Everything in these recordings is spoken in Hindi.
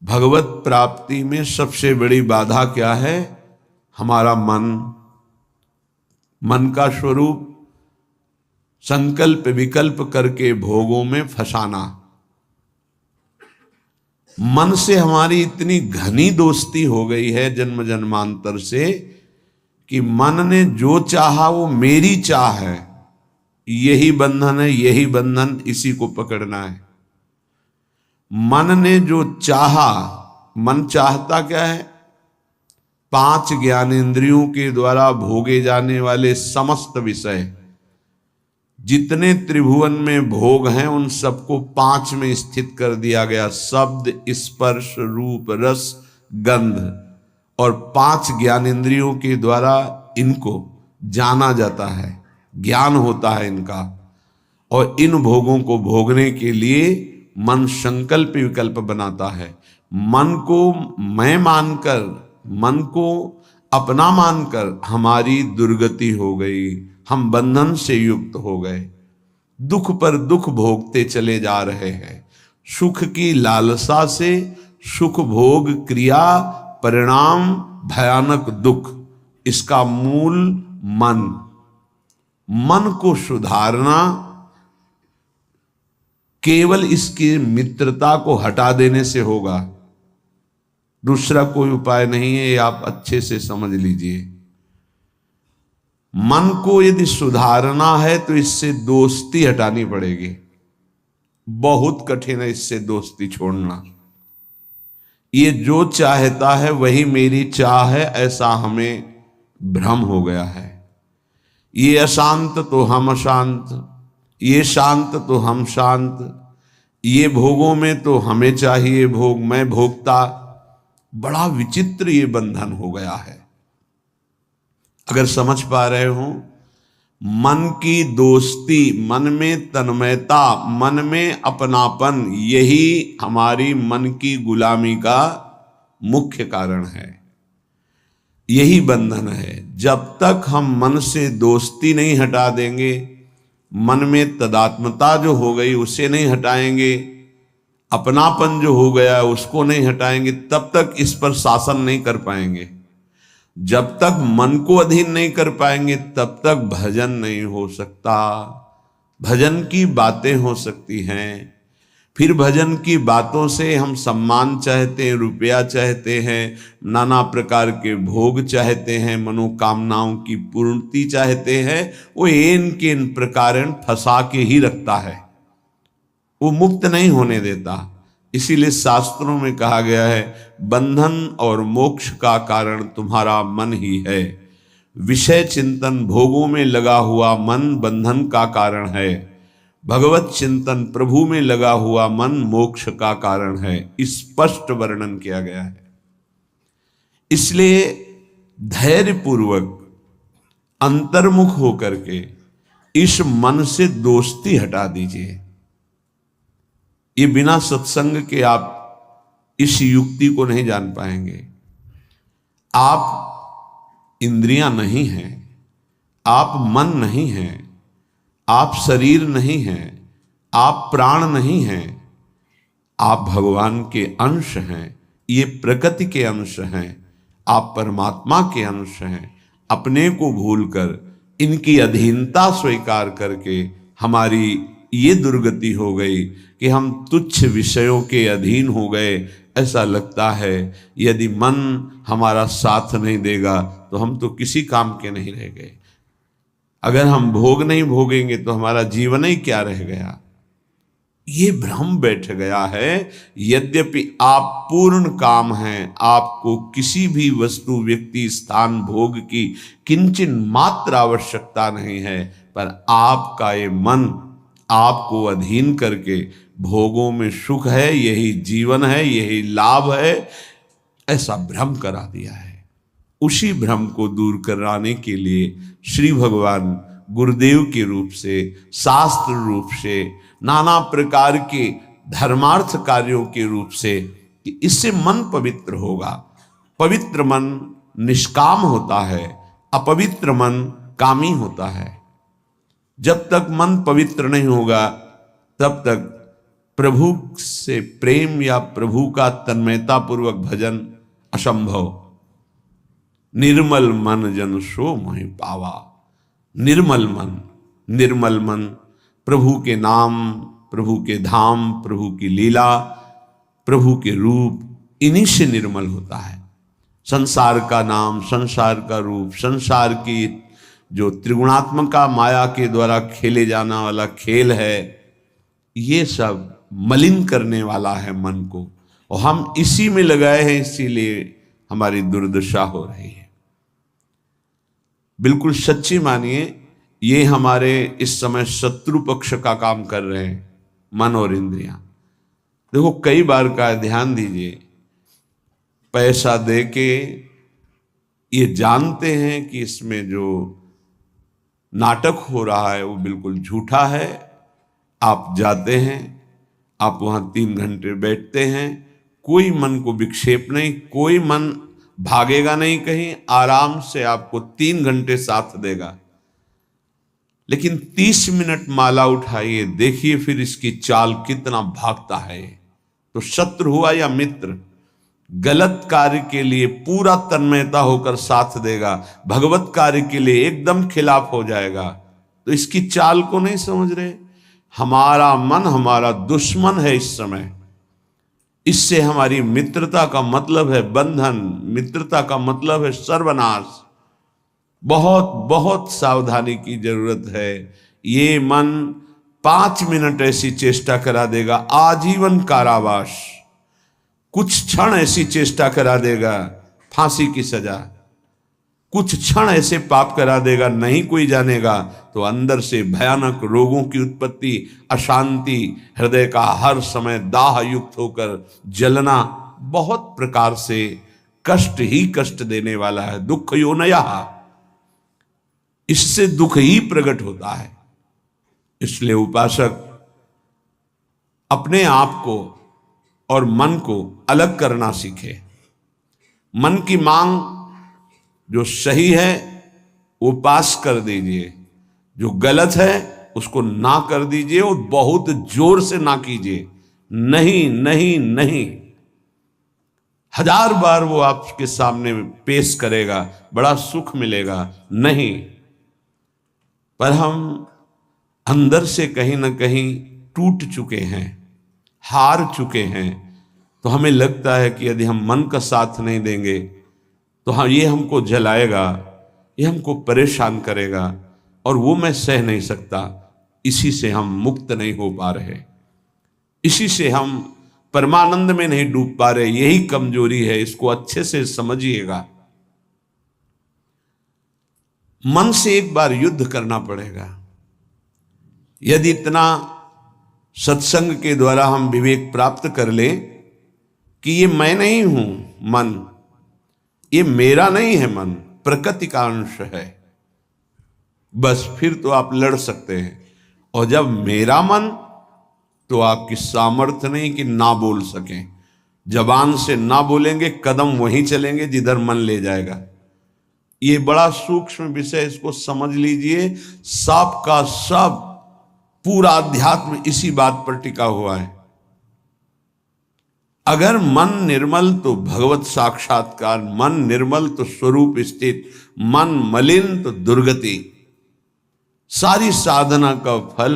भगवत प्राप्ति में सबसे बड़ी बाधा क्या है? हमारा मन। मन का स्वरूप संकल्प विकल्प करके भोगों में फंसाना। मन से हमारी इतनी घनी दोस्ती हो गई है जन्म जन्मांतर से कि मन ने जो चाहा वो मेरी चाह है, यही बंधन है, यही बंधन, इसी को पकड़ना है। मन ने जो चाहा, मन चाहता क्या है? 5 ज्ञानेंद्रियों के द्वारा भोगे जाने वाले समस्त विषय, जितने त्रिभुवन में भोग हैं उन सबको 5 में स्थित कर दिया गया। शब्द, स्पर्श, रूप, रस, गंध, और 5 ज्ञानेंद्रियों के द्वारा इनको जाना जाता है, ज्ञान होता है इनका। और इन भोगों को भोगने के लिए मन संकल्प विकल्प बनाता है। मन को मैं मानकर, मन को अपना मानकर हमारी दुर्गति हो गई, हम बंधन से युक्त हो गए, दुख पर दुख भोगते चले जा रहे हैं। सुख की लालसा से सुख भोग क्रिया परिणाम भयानक दुख, इसका मूल मन। मन को सुधारना केवल इसकी मित्रता को हटा देने से होगा, दूसरा कोई उपाय नहीं है। ये आप अच्छे से समझ लीजिए। मन को यदि सुधारना है तो इससे दोस्ती हटानी पड़ेगी। बहुत कठिन है इससे दोस्ती छोड़ना। ये जो चाहता है वही मेरी चाह है, ऐसा हमें भ्रम हो गया है। ये अशांत तो हम अशांत, ये शांत तो हम शांत, ये भोगों में तो हमें चाहिए भोग, मैं भोगता। बड़ा विचित्र ये बंधन हो गया है। अगर समझ पा रहे हो, मन की दोस्ती, मन में तन्मयता, मन में अपनापन, यही हमारी मन की गुलामी का मुख्य कारण है, यही बंधन है। जब तक हम मन से दोस्ती नहीं हटा देंगे, मन में तदात्मता जो हो गई उसे नहीं हटाएंगे, अपनापन जो हो गया उसको नहीं हटाएंगे, तब तक इस पर शासन नहीं कर पाएंगे। जब तक मन को अधीन नहीं कर पाएंगे तब तक भजन नहीं हो सकता। भजन की बातें हो सकती हैं, फिर भजन की बातों से हम सम्मान चाहते हैं, रुपया चाहते हैं, नाना प्रकार के भोग चाहते हैं, मनोकामनाओं की पूर्ति चाहते हैं। वो इन के इन प्रकार फंसा के ही रखता है, वो मुक्त नहीं होने देता। इसीलिए शास्त्रों में कहा गया है, बंधन और मोक्ष का कारण तुम्हारा मन ही है। विषय चिंतन भोगों में लगा हुआ मन बंधन का कारण है, भगवत चिंतन प्रभु में लगा हुआ मन मोक्ष का कारण है। स्पष्ट वर्णन किया गया है। इसलिए धैर्यपूर्वक अंतर्मुख होकर के इस मन से दोस्ती हटा दीजिए। ये बिना सत्संग के आप इस युक्ति को नहीं जान पाएंगे। आप इंद्रियां नहीं हैं, आप मन नहीं हैं, आप शरीर नहीं हैं, आप प्राण नहीं हैं, आप भगवान के अंश हैं, ये प्रकृति के अंश हैं, आप परमात्मा के अंश हैं। अपने को भूलकर इनकी अधीनता स्वीकार करके हमारी ये दुर्गति हो गई कि हम तुच्छ विषयों के अधीन हो गए। ऐसा लगता है यदि मन हमारा साथ नहीं देगा तो हम तो किसी काम के नहीं रह गए। अगर हम भोग नहीं भोगेंगे तो हमारा जीवन ही क्या रह गया। ये भ्रम बैठ गया है। यद्यपि आप पूर्ण काम हैं, आपको किसी भी वस्तु व्यक्ति स्थान भोग की किंचित मात्र आवश्यकता नहीं है, पर आपका ये मन आपको अधीन करके भोगों में सुख है, यही जीवन है, यही लाभ है, ऐसा भ्रम करा दिया है। उसी भ्रम को दूर कराने के लिए श्री भगवान गुरुदेव के रूप से, शास्त्र रूप से, नाना प्रकार के धर्मार्थ कार्यों के रूप से, कि इससे मन पवित्र होगा। पवित्र मन निष्काम होता है, अपवित्र मन कामी होता है। जब तक मन पवित्र नहीं होगा तब तक प्रभु से प्रेम या प्रभु का तन्मयता पूर्वक भजन असंभव। निर्मल मन जन सो मोहि पावा। निर्मल मन, निर्मल मन, प्रभु के नाम, प्रभु के धाम, प्रभु की लीला, प्रभु के रूप, इन्हीं से निर्मल होता है। संसार का नाम, संसार का रूप, संसार की जो त्रिगुणात्मका माया के द्वारा खेले जाना वाला खेल है, ये सब मलिन करने वाला है मन को, और हम इसी में लगाए हैं, इसीलिए हमारी दुर्दशा हो रही है। बिल्कुल सच्ची मानिए, ये हमारे इस समय शत्रु पक्ष का काम कर रहे हैं, मन और इंद्रियां। देखो, कई बार का ध्यान दीजिए, पैसा दे के ये जानते हैं कि इसमें जो नाटक हो रहा है वो बिल्कुल झूठा है। आप जाते हैं, आप वहां 3 घंटे बैठते हैं, कोई मन को विक्षेप नहीं, कोई मन भागेगा नहीं कहीं, आराम से आपको 3 घंटे साथ देगा। लेकिन 30 मिनट माला उठाइए, देखिए फिर इसकी चाल कितना भागता है। तो शत्रु हुआ या मित्र, गलत कार्य के लिए पूरा तन्मयता होकर साथ देगा, भगवत कार्य के लिए एकदम खिलाफ हो जाएगा। तो इसकी चाल को नहीं समझ रहे। हमारा मन हमारा दुश्मन है इस समय। इससे हमारी मित्रता का मतलब है बंधन, मित्रता का मतलब है सर्वनाश। बहुत बहुत सावधानी की जरूरत है। ये मन 5 मिनट ऐसी चेष्टा करा देगा, आजीवन कारावास। कुछ क्षण ऐसी चेष्टा करा देगा, फांसी की सजा। कुछ क्षण ऐसे पाप करा देगा, नहीं कोई जानेगा, तो अंदर से भयानक रोगों की उत्पत्ति, अशांति, हृदय का हर समय दाह युक्त होकर जलना, बहुत प्रकार से कष्ट ही कष्ट देने वाला है। दुख योनयः, इससे दुख ही प्रकट होता है। इसलिए उपासक अपने आप को और मन को अलग करना सीखे। मन की मांग जो सही है वो पास कर दीजिए, जो गलत है उसको ना कर दीजिए, और बहुत जोर से ना कीजिए। नहीं नहीं नहीं, 1000 बार वो आपके सामने पेश करेगा, बड़ा सुख मिलेगा। नहीं, पर हम अंदर से कहीं ना कहीं टूट चुके हैं, हार चुके हैं। तो हमें लगता है कि यदि हम मन का साथ नहीं देंगे तो हाँ, ये हमको जलाएगा, ये हमको परेशान करेगा, और वो मैं सह नहीं सकता। इसी से हम मुक्त नहीं हो पा रहे, इसी से हम परमानंद में नहीं डूब पा रहे। यही कमजोरी है, इसको अच्छे से समझिएगा। मन से एक बार युद्ध करना पड़ेगा। यदि इतना सत्संग के द्वारा हम विवेक प्राप्त कर लें कि ये मैं नहीं हूं मन, ये मेरा नहीं है मन, प्रकृति का अंश है, बस फिर तो आप लड़ सकते हैं। और जब मेरा मन, तो आपकी सामर्थ्य नहीं कि ना बोल सकें। जबान से ना बोलेंगे, कदम वहीं चलेंगे जिधर मन ले जाएगा। ये बड़ा सूक्ष्म विषय, इसको समझ लीजिए। सब का सब पूरा अध्यात्म इसी बात पर टिका हुआ है। अगर मन निर्मल तो भगवत साक्षात्कार, मन निर्मल तो स्वरूप स्थित, मन मलिन तो दुर्गति। सारी साधना का फल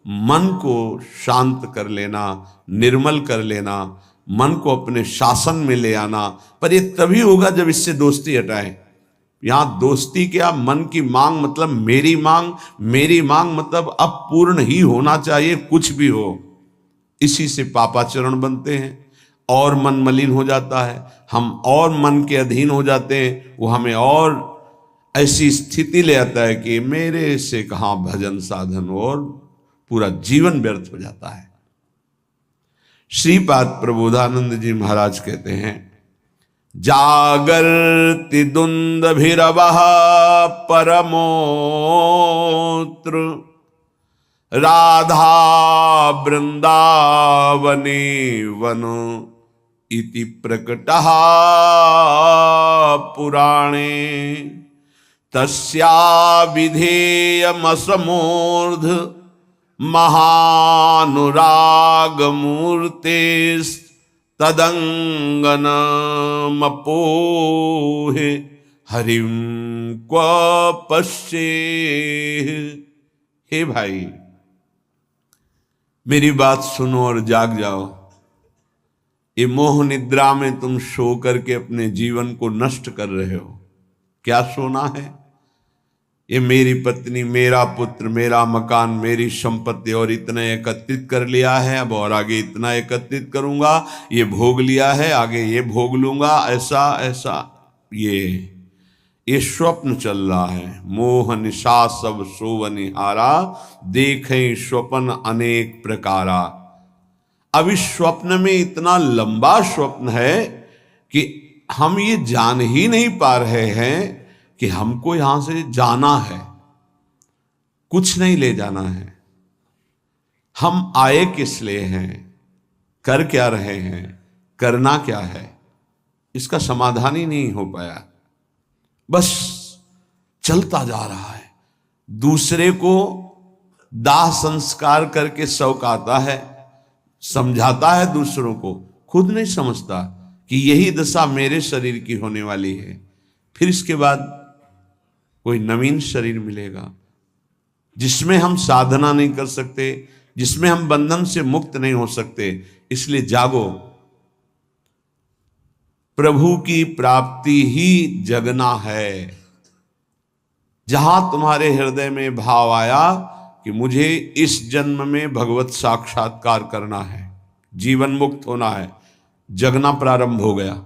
मन को शांत कर लेना, निर्मल कर लेना, मन को अपने शासन में ले आना। पर यह तभी होगा जब इससे दोस्ती हटाएं। यहां दोस्ती क्या, मन की मांग मतलब मेरी मांग, मेरी मांग मतलब अब पूर्ण ही होना चाहिए, कुछ भी हो। इसी से पापाचरण बनते हैं और मन मलिन हो जाता है, हम और मन के अधीन हो जाते हैं। वो हमें और ऐसी स्थिति ले आता है कि मेरे से कहां भजन साधन, और पूरा जीवन व्यर्थ हो जाता है। श्रीपाद प्रबोधानंद जी महाराज कहते हैं, जागर्ति दुंदभिरवः परमोत्र राधा वृंदावने वनो इति प्रकटः पुराणे तस्या विधेयमसमूर्ध महानुराग मूर्ते तदंगन मपोहे हरिम क्व पश्ये। हे भाई, मेरी बात सुनो और जाग जाओ। ये मोह निद्रा में तुम सो करके अपने जीवन को नष्ट कर रहे हो। क्या सोना है? ये मेरी पत्नी, मेरा पुत्र, मेरा मकान, मेरी संपत्ति और इतना एकत्रित कर लिया है, अब और आगे इतना एकत्रित करूंगा, ये भोग लिया है, आगे ये भोग लूंगा, ऐसा ऐसा। ये स्वप्न चल रहा है। मोह निशा सब सोवनिहारा, देखें स्वप्न अनेक प्रकारा। अब इस स्वप्न में इतना लंबा स्वप्न है कि हम ये जान ही नहीं पा रहे हैं कि हमको यहां से जाना है, कुछ नहीं ले जाना है। हम आए किस लिए हैं, कर क्या रहे हैं, करना क्या है, इसका समाधान ही नहीं हो पाया। बस चलता जा रहा है। दूसरे को दाह संस्कार करके शौकाता है, समझाता है दूसरों को, खुद नहीं समझता कि यही दशा मेरे शरीर की होने वाली है। फिर इसके बाद कोई नवीन शरीर मिलेगा जिसमें हम साधना नहीं कर सकते, जिसमें हम बंधन से मुक्त नहीं हो सकते। इसलिए जागो, प्रभु की प्राप्ति ही जगना है। जहां तुम्हारे हृदय में भाव आया कि मुझे इस जन्म में भगवत साक्षात्कार करना है, जीवन मुक्त होना है, जगना प्रारंभ हो गया।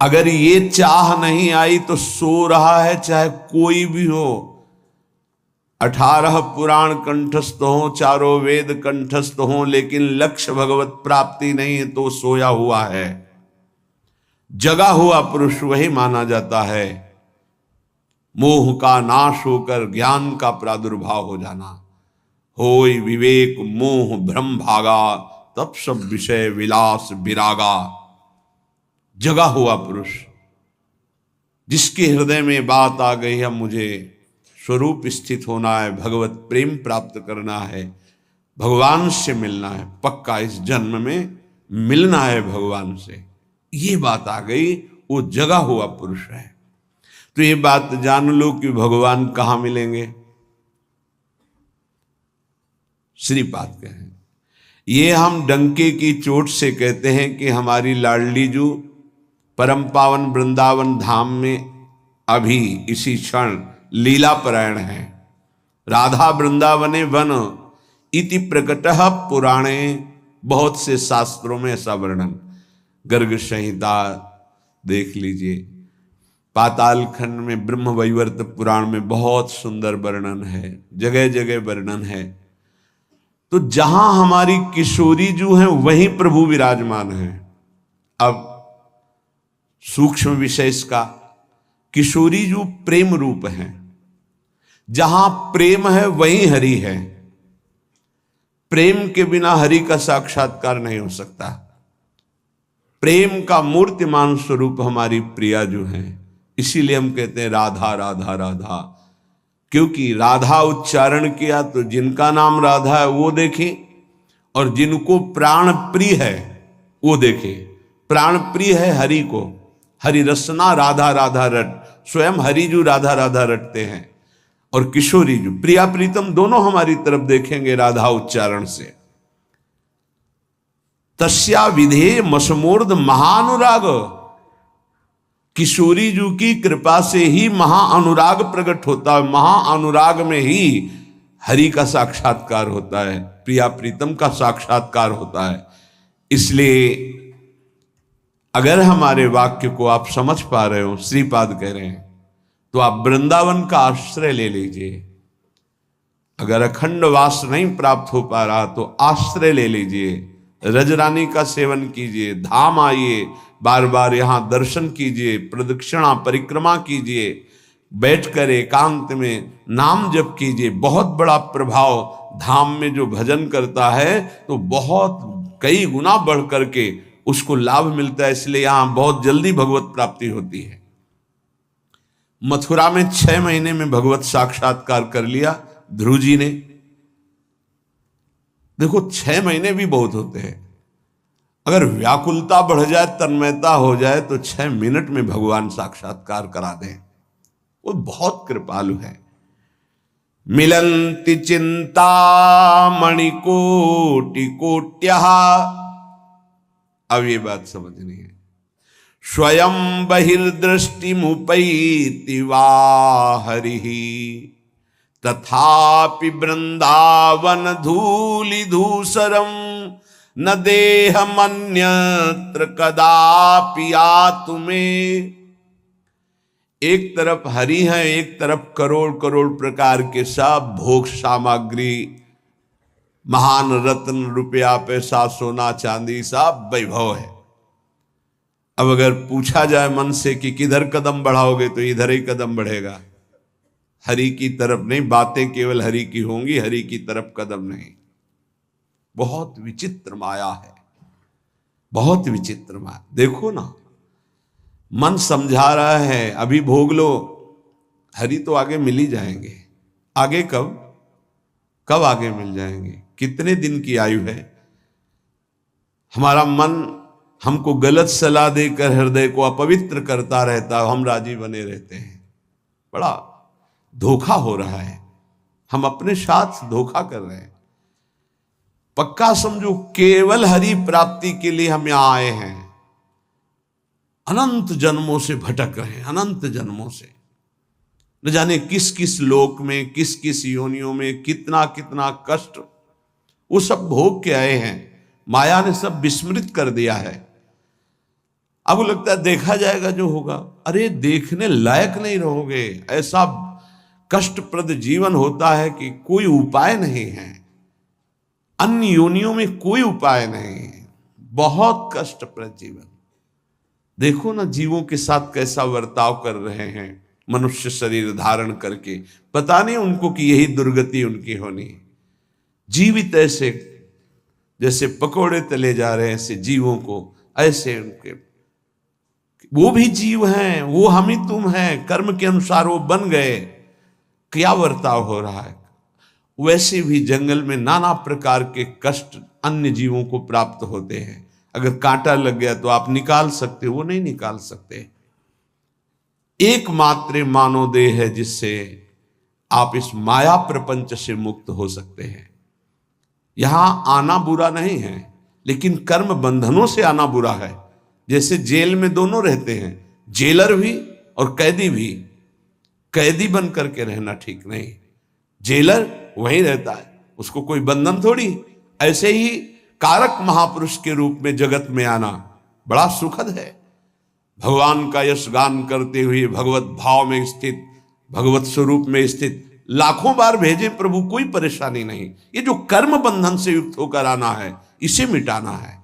अगर ये चाह नहीं आई तो सो रहा है, चाहे कोई भी हो। 18 पुराण कंठस्थ हो, चारों वेद कंठस्थ हो, लेकिन लक्ष्य भगवत प्राप्ति नहीं है तो सोया हुआ है। जगा हुआ पुरुष वही माना जाता है। मोह का नाश होकर ज्ञान का प्रादुर्भाव हो जाना। होय विवेक मोह भ्रम भागा, तब सब विषय विलास विरागा। जगा हुआ पुरुष जिसके हृदय में बात आ गई है, मुझे स्वरूप स्थित होना है, भगवत प्रेम प्राप्त करना है, भगवान से मिलना है, पक्का इस जन्म में मिलना है भगवान से, ये बात आ गई, वो जगा हुआ पुरुष है। तो ये बात जान लो कि भगवान कहां मिलेंगे। श्रीपाद कहें, ये हम डंके की चोट से कहते हैं कि हमारी लाडली जू परम पावन वृंदावन धाम में अभी इसी क्षण लीला परायण है। राधा वृंदावने वन इति प्रकटः पुराणे, बहुत से शास्त्रों में ऐसा वर्णन, गर्ग संहिता देख लीजिए, पाताल खंड में ब्रह्म वैवर्त पुराण में बहुत सुंदर वर्णन है, जगह जगह वर्णन है। तो जहां हमारी किशोरी जो है वहीं प्रभु विराजमान है। अब सूक्ष्म विषय इसका, किशोरी जो प्रेम रूप है, जहां प्रेम है वहीं हरि है। प्रेम के बिना हरि का साक्षात्कार नहीं हो सकता। प्रेम का मूर्तिमान स्वरूप हमारी प्रिया जो है, इसीलिए हम कहते हैं राधा राधा राधा, क्योंकि राधा उच्चारण किया तो जिनका नाम राधा है वो देखे, और जिनको प्राण प्रिय है वो देखे। प्राण प्रिय है हरि को, हरि रसना राधा राधा रट, स्वयं हरि जो राधा राधा रटते हैं, और किशोरी जो प्रिया प्रीतम दोनों हमारी तरफ देखेंगे राधा उच्चारण से। तस्या विधेय मसमूर्ध महानुराग, किशोरी जी की कृपा से ही महाअनुराग प्रकट होता है। महाअनुराग में ही हरि का साक्षात्कार होता है, प्रिया प्रीतम का साक्षात्कार होता है। इसलिए अगर हमारे वाक्य को आप समझ पा रहे हो, श्रीपाद कह रहे हैं, तो आप वृंदावन का आश्रय ले लीजिए। अगर अखंड वास नहीं प्राप्त हो पा रहा तो आश्रय ले लीजिए, रजरानी का सेवन कीजिए, धाम आइए, बार बार यहाँ दर्शन कीजिए, प्रदक्षिणा परिक्रमा कीजिए, बैठकर एकांत में नाम जप कीजिए। बहुत बड़ा प्रभाव धाम में जो भजन करता है तो बहुत कई गुना बढ़ करके उसको लाभ मिलता है। इसलिए यहाँ बहुत जल्दी भगवत प्राप्ति होती है। मथुरा में 6 महीने में भगवत साक्षात्कार कर लिया ध्रुव जी ने, देखो 6 महीने भी बहुत होते हैं। अगर व्याकुलता बढ़ जाए, तन्मयता हो जाए, तो 6 मिनट में भगवान साक्षात्कार करा दें। वो बहुत कृपालु है। मिलन्ति चिंता मणिकोटि कोट्यः, अब ये बात समझनी है। स्वयं बहिर्दृष्टिमुपैति वा हरिः, तथापि वृंदावन धूलि धूसरम न देहमन्यत्र कदापि आतुमे। एक तरफ हरि है, एक तरफ करोड़ करोड़ प्रकार के सब भोग सामग्री, महान रत्न, रुपया, पैसा, सोना, चांदी, सब वैभव है। अब अगर पूछा जाए मन से कि किधर कदम बढ़ाओगे, तो इधर ही कदम बढ़ेगा, हरि की तरफ नहीं। बातें केवल हरि की होंगी, हरि की तरफ कदम नहीं। बहुत विचित्र माया है, बहुत विचित्र माया। देखो ना, मन समझा रहा है अभी भोग लो, हरि तो आगे मिल ही जाएंगे। आगे कब कब आगे मिल जाएंगे? कितने दिन की आयु है? हमारा मन हमको गलत सलाह देकर हृदय को अपवित्र करता रहता, हम राजी बने रहते हैं। बड़ा धोखा हो रहा है, हम अपने साथ धोखा कर रहे हैं। पक्का समझो, केवल हरि प्राप्ति के लिए हम यहां आए हैं। अनंत जन्मों से भटक रहे हैं, अनंत जन्मों से, न जाने किस किस लोक में, किस किस योनियों में कितना कितना कष्ट, वो सब भोग के आए हैं। माया ने सब विस्मृत कर दिया है। अब लगता है देखा जाएगा जो होगा। अरे देखने लायक नहीं रहोगे। ऐसा कष्टप्रद जीवन होता है कि कोई उपाय नहीं है। अन्य योनियों में कोई उपाय नहीं है। बहुत कष्टप्रद जीवन। देखो ना, जीवों के साथ कैसा बर्ताव कर रहे हैं मनुष्य शरीर धारण करके। पता नहीं उनको कि यही दुर्गति उनकी होनी है। जीवित ऐसे जैसे पकोड़े तले जा रहे हैं, ऐसे जीवों को, ऐसे उनके, वो भी जीव हैं, वो हम ही तुम हैं, कर्म के अनुसार वो बन गए। क्या बर्ताव हो रहा है? वैसे भी जंगल में नाना प्रकार के कष्ट अन्य जीवों को प्राप्त होते हैं। अगर कांटा लग गया तो आप निकाल सकते हो, वो नहीं निकाल सकते। एकमात्र मानव देह है जिससे आप इस माया प्रपंच से मुक्त हो सकते हैं। यहां आना बुरा नहीं है, लेकिन कर्म बंधनों से आना बुरा है। जैसे जेल में दोनों रहते हैं, जेलर भी और कैदी भी। कैदी बन करके रहना ठीक नहीं, जेलर वहीं रहता है, उसको कोई बंधन थोड़ी। ऐसे ही कारक महापुरुष के रूप में जगत में आना बड़ा सुखद है। भगवान का यश गान करते हुए भगवत भाव में स्थित, भगवत स्वरूप में स्थित लाखों बार भेजे प्रभु, कोई परेशानी नहीं। ये जो कर्म बंधन से युक्त होकर आना है, इसे मिटाना है।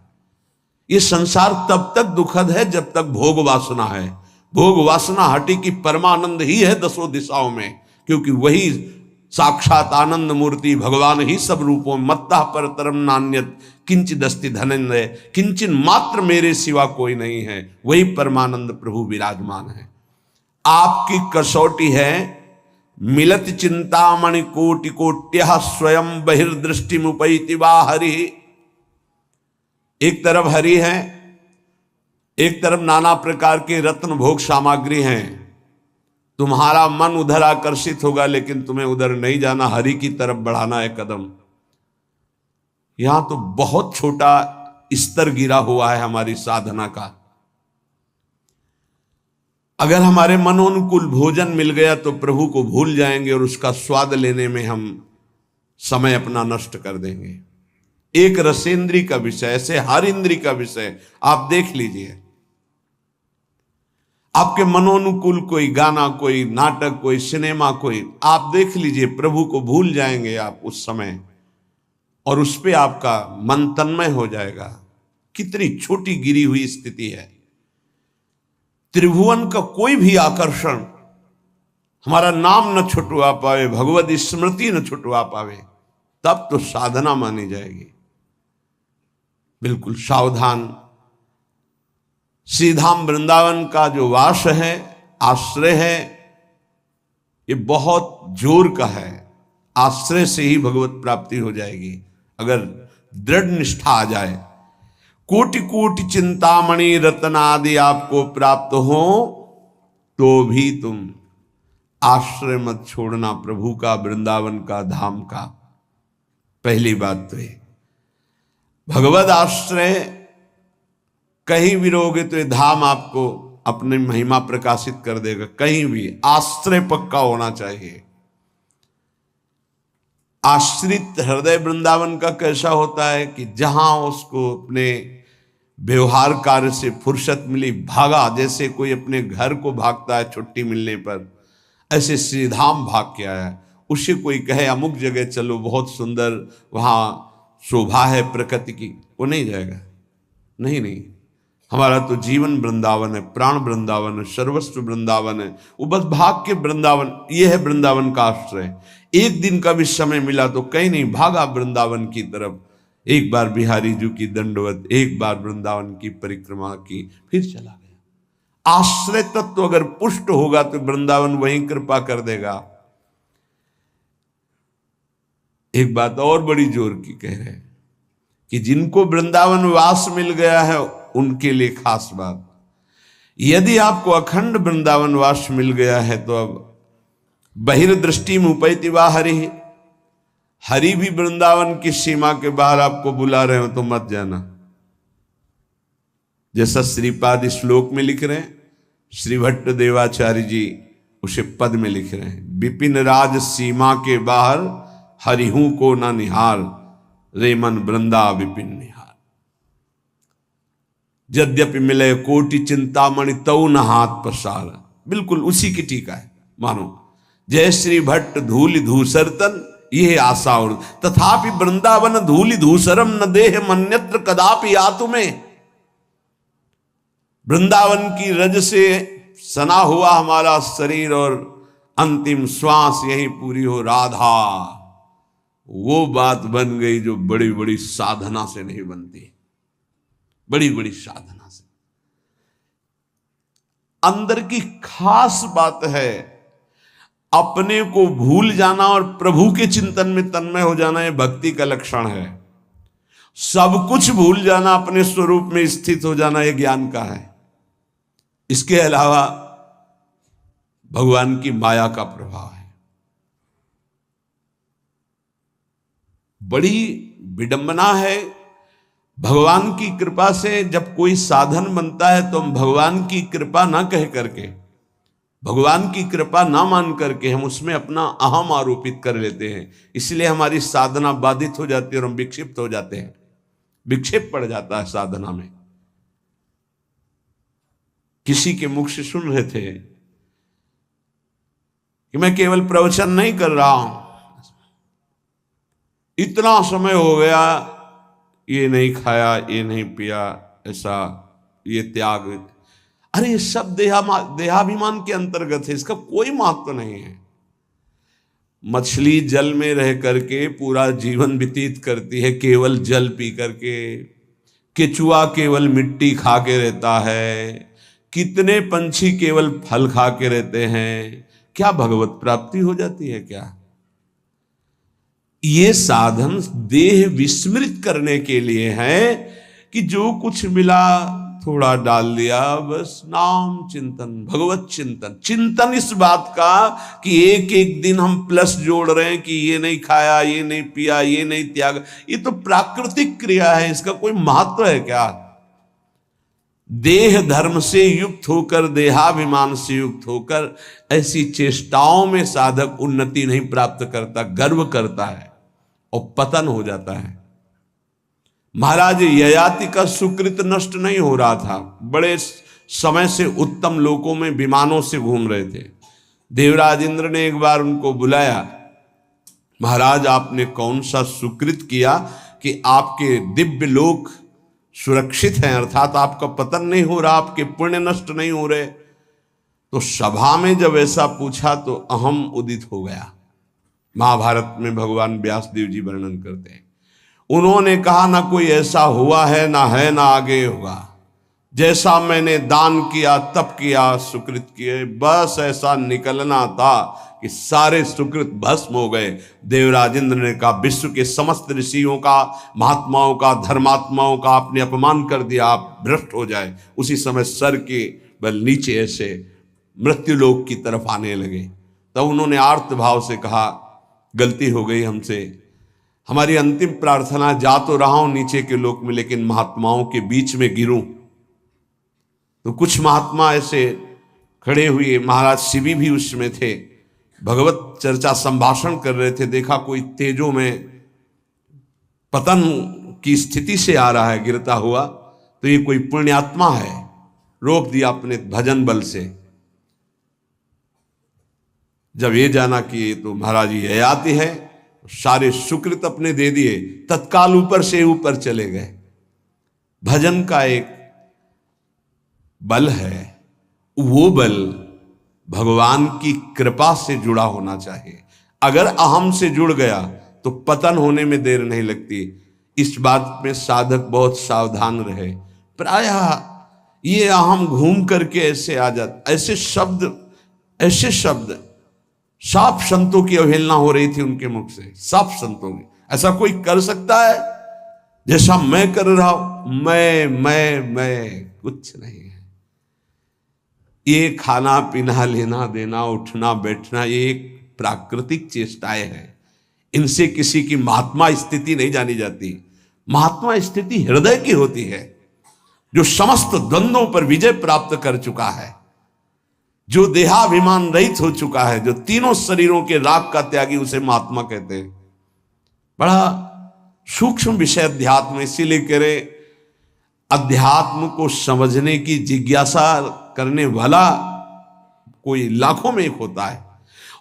ये संसार तब तक दुखद है जब तक भोग वासना है। भोग वासना हटी की परमानंद ही है दसों दिशाओं में, क्योंकि वही साक्षात आनंद मूर्ति भगवान ही सब रूपों में। मत्तः परतरम नान्यत किंचिदस्ति धनंजय, किंचन मात्र मेरे सिवा कोई नहीं है। वही परमानंद प्रभु विराजमान है। आपकी कसौटी है मिलत चिंतामणि कोटि कोट्यः स्वयं बहिर्दृष्टि मुपैति वा हरि। एक तरफ हरि है, एक तरफ नाना प्रकार के रत्न भोग सामग्री हैं। तुम्हारा मन उधर आकर्षित होगा, लेकिन तुम्हें उधर नहीं जाना, हरि की तरफ बढ़ाना है कदम। यहां तो बहुत छोटा स्तर गिरा हुआ है हमारी साधना का। अगर हमारे मनोनुकूल भोजन मिल गया तो प्रभु को भूल जाएंगे और उसका स्वाद लेने में हम समय अपना नष्ट कर देंगे। एक रसेंद्री का विषय, ऐसे हर इंद्री का विषय आप देख लीजिए। आपके मनोनुकूल कोई गाना, कोई नाटक, कोई सिनेमा, कोई आप देख लीजिए, प्रभु को भूल जाएंगे आप उस समय, और उस पे आपका मन तन्मय हो जाएगा। कितनी छोटी गिरी हुई स्थिति है। त्रिभुवन का कोई भी आकर्षण हमारा नाम न छुटवा पावे, भगवत स्मृति न छुटवा पावे, तब तो साधना मानी जाएगी। बिल्कुल सावधान। श्रीधाम वृंदावन का जो वास है, आश्रय है, ये बहुत जोर का है। आश्रय से ही भगवत प्राप्ति हो जाएगी। अगर दृढ़ निष्ठा आ जाए, कोटि कोटि चिंतामणि रत्न आदि आपको प्राप्त हो, तो भी तुम आश्रय मत छोड़ना प्रभु का, वृंदावन का, धाम का। पहली बात तो ये भगवद आश्रय कहीं भी रहोगे तो ये धाम आपको अपनी महिमा प्रकाशित कर देगा। कहीं भी आश्रय पक्का होना चाहिए। आश्रित हृदय वृंदावन का कैसा होता है कि जहां उसको अपने व्यवहार कार्य से फुर्सत मिली, भागा, जैसे कोई अपने घर को भागता है छुट्टी मिलने पर, ऐसे श्रीधाम भाग के आया। उससे कोई कहे अमुक जगह चलो बहुत सुंदर वहां शोभा है प्रकृति की, वो नहीं जाएगा। नहीं, हमारा तो जीवन वृंदावन है, प्राण वृंदावन है, सर्वस्व वृंदावन है। वो बस भाग के वृंदावन, ये है वृंदावन का आश्रय। एक दिन का भी समय मिला तो कहीं नहीं, भागा वृंदावन की तरफ। एक बार बिहारी जी की दंडवत, एक बार वृंदावन की परिक्रमा की, फिर चला गया। आश्रय तत्व अगर पुष्ट होगा तो वृंदावन वहीं कृपा कर देगा। एक बात और बड़ी जोर की कह रहे हैं कि जिनको वृंदावन वास मिल गया है उनके लिए खास बात, यदि आपको अखंड वृंदावन वास मिल गया है तो अब बहिर्दृष्टि मुपैति वा हरि, हरि भी वृंदावन की सीमा के बाहर आपको बुला रहे हो तो मत जाना। जैसा श्रीपाद श्लोक में लिख रहे हैं, श्री भट्ट देवाचार्य जी उसे पद में लिख रहे हैं, विपिन राज सीमा के बाहर हरिहू को न निहार, रे मन वृंदा विपिन निहार। यद्यपि मिले कोटि चिंतामणि तऊ न हाथ पसार, बिल्कुल उसी की टीका है मानो। जय श्री भट्ट धूलि धूसरतन ये आशा और, तथापि वृंदावन धूलि धूसरम न देह मन्यत्र कदापि आतु में। वृंदावन की रज से सना हुआ हमारा शरीर और अंतिम श्वास यही पूरी हो राधा, वो बात बन गई जो बड़ी बड़ी साधना से नहीं बनती, बड़ी बड़ी साधना से। अंदर की खास बात है अपने को भूल जाना और प्रभु के चिंतन में तन्मय हो जाना, यह भक्ति का लक्षण है। सब कुछ भूल जाना, अपने स्वरूप में स्थित हो जाना, यह ज्ञान का है। इसके अलावा भगवान की माया का प्रभाव है। बड़ी विडंबना है, भगवान की कृपा से जब कोई साधन बनता है तो हम भगवान की कृपा ना कह करके, भगवान की कृपा ना मान करके हम उसमें अपना अहम आरोपित कर लेते हैं। इसलिए हमारी साधना बाधित हो जाती है और हम विक्षिप्त हो जाते हैं, विक्षेप पड़ जाता है साधना में। किसी के मुख से सुन रहे थे कि मैं केवल प्रवचन नहीं कर रहा हूं, इतना समय हो गया, ये नहीं खाया, ये नहीं पिया, ऐसा, ये त्याग। अरे ये सब देहाभिमान के अंतर्गत है, इसका कोई महत्व नहीं है। मछली जल में रह करके पूरा जीवन व्यतीत करती है केवल जल पी करके, केचुआ केवल मिट्टी खा के रहता है, कितने पंछी केवल फल खा के रहते हैं। क्या भगवत प्राप्ति हो जाती है क्या? ये साधन देह विस्मृत करने के लिए है कि जो कुछ मिला थोड़ा डाल दिया, बस नाम चिंतन, भगवत चिंतन। चिंतन इस बात का कि एक एक दिन हम प्लस जोड़ रहे हैं कि ये नहीं खाया, ये नहीं पिया, ये नहीं त्याग, ये तो प्राकृतिक क्रिया है, इसका कोई महत्व है क्या? देह धर्म से युक्त होकर, देहाभिमान से युक्त होकर ऐसी चेष्टाओं में साधक उन्नति नहीं प्राप्त करता, गर्व करता है और पतन हो जाता है। महाराज ययाति का सुकृत नष्ट नहीं हो रहा था, बड़े समय से उत्तम लोकों में विमानों से घूम रहे थे। देवराज इंद्र ने एक बार उनको बुलाया, महाराज आपने कौन सा सुकृत किया कि आपके दिव्य लोक सुरक्षित हैं, अर्थात आपका पतन नहीं हो रहा, आपके पुण्य नष्ट नहीं हो रहे। तो सभा में जब ऐसा पूछा तो अहम उदित हो गया। महाभारत में भगवान व्यासदेव जी वर्णन करते हैं, उन्होंने कहा ना कोई ऐसा हुआ है, ना आगे होगा। जैसा मैंने दान किया, तप किया, सुकृत किए, बस ऐसा निकलना था कि सारे सुकृत भस्म हो गए। देवराज इंद्र ने कहा विश्व के समस्त ऋषियों का, महात्माओं का, धर्मात्माओं का आपने अपमान कर दिया, आप भ्रष्ट हो जाए। उसी समय सर के बल नीचे ऐसे मृत्युलोक की तरफ आने लगे। तब उन्होंने आर्त भाव से कहा गलती हो गई हमसे, हमारी अंतिम प्रार्थना, जा तो रहा हूं नीचे के लोक में लेकिन महात्माओं के बीच में गिरूं। तो कुछ महात्मा ऐसे खड़े हुए, महाराज शिवी भी उसमें थे, भगवत चर्चा संभाषण कर रहे थे। देखा कोई तेजों में पतन की स्थिति से आ रहा है गिरता हुआ, तो ये कोई पुण्यात्मा है। रोक दिया अपने भजन बल से। जब ये जाना कि ये तो महाराज ये आती है, सारे सुकृत अपने दे दिए, तत्काल ऊपर से ऊपर चले गए। भजन का एक बल है, वो बल भगवान की कृपा से जुड़ा होना चाहिए। अगर अहम से जुड़ गया तो पतन होने में देर नहीं लगती। इस बात में साधक बहुत सावधान रहे। प्रायः ये अहम घूम करके ऐसे आ जाता, ऐसे शब्द साफ संतों की अवहेलना हो रही थी उनके मुख से, साफ संतों की। ऐसा कोई कर सकता है जैसा मैं कर रहा हूं? मैं कुछ नहीं है। ये खाना पीना, लेना देना, उठना बैठना, ये एक प्राकृतिक चेष्टाएं हैं। इनसे किसी की महात्मा स्थिति नहीं जानी जाती। महात्मा स्थिति हृदय की होती है, जो समस्त द्वंद्वों पर विजय प्राप्त कर चुका है, जो देहाभिमान रहित हो चुका है, जो तीनों शरीरों के राग का त्यागी, उसे महात्मा कहते हैं। बड़ा सूक्ष्म विषय अध्यात्म, इसीलिए कह रहे अध्यात्म को समझने की जिज्ञासा करने वाला कोई लाखों में एक होता है,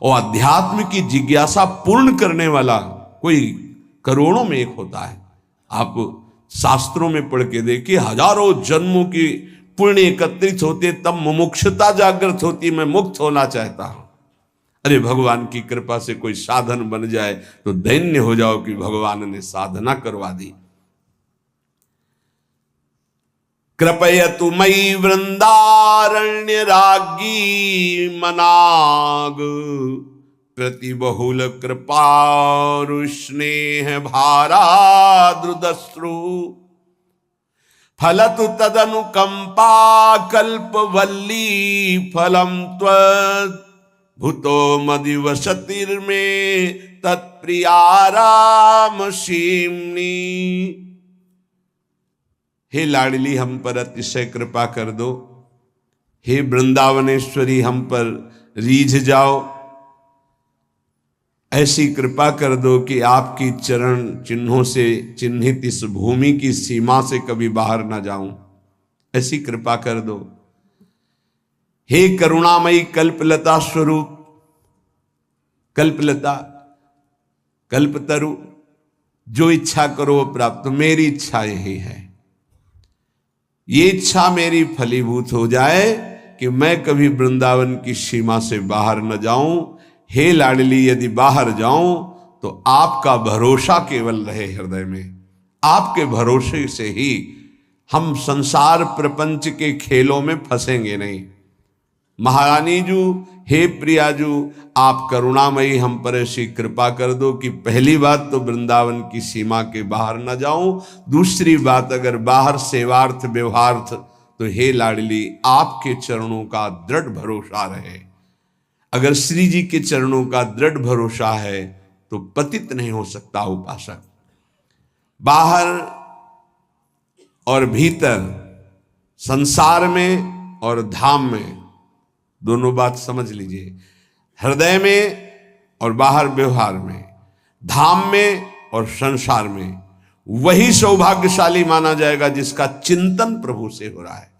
और अध्यात्म की जिज्ञासा पूर्ण करने वाला कोई करोड़ों में एक होता है। आप शास्त्रों में पढ़ के देखिए, हजारों जन्मों की पुण्य एकत्रित होते तब मुमुक्षुता जागृत होती, मैं मुक्त होना चाहता हूं। अरे भगवान की कृपा से कोई साधन बन जाए तो दैन्य हो जाओ कि भगवान ने साधना करवा दी। कृपयतु मयि वृंदारण्य राज्ञी मनाग, प्रति बहुल कृपारुष्णेह भाराद्रुदश्रु, फलतु तदनुकंपा कल्पवल्ली, फलम त्वद्भुतो मदिवसतिर्मे तत्प्रियारामशीम्नि। हे लाडली हम पर अतिशय कृपा कर दो, हे वृंदावनेश्वरी हम पर रीझ जाओ, ऐसी कृपा कर दो कि आपकी चरण चिन्हों से चिन्हित इस भूमि की सीमा से कभी बाहर ना जाऊं, ऐसी कृपा कर दो। हे करुणामयी कल्पलता स्वरूप, कल्पलता कल्पतरु, जो इच्छा करो वो प्राप्त। मेरी इच्छा यही है, ये इच्छा मेरी फलीभूत हो जाए कि मैं कभी वृंदावन की सीमा से बाहर न जाऊं। हे लाडली, यदि बाहर जाऊं तो आपका भरोसा केवल रहे हृदय में। आपके भरोसे से ही हम संसार प्रपंच के खेलों में फंसेंगे नहीं। महारानी जू, हे प्रियाजू, आप करुणामयी हम पर ऐसी कृपा कर दो कि पहली बात तो वृंदावन की सीमा के बाहर न जाऊं, दूसरी बात अगर बाहर सेवार्थ व्यवहार्थ तो हे लाडली आपके चरणों का दृढ़ भरोसा रहे। अगर श्री जी के चरणों का दृढ़ भरोसा है तो पतित नहीं हो सकता उपासक। बाहर और भीतर, संसार में और धाम में, दोनों बात समझ लीजिए। हृदय में और बाहर व्यवहार में, धाम में और संसार में, वही सौभाग्यशाली माना जाएगा जिसका चिंतन प्रभु से हो रहा है।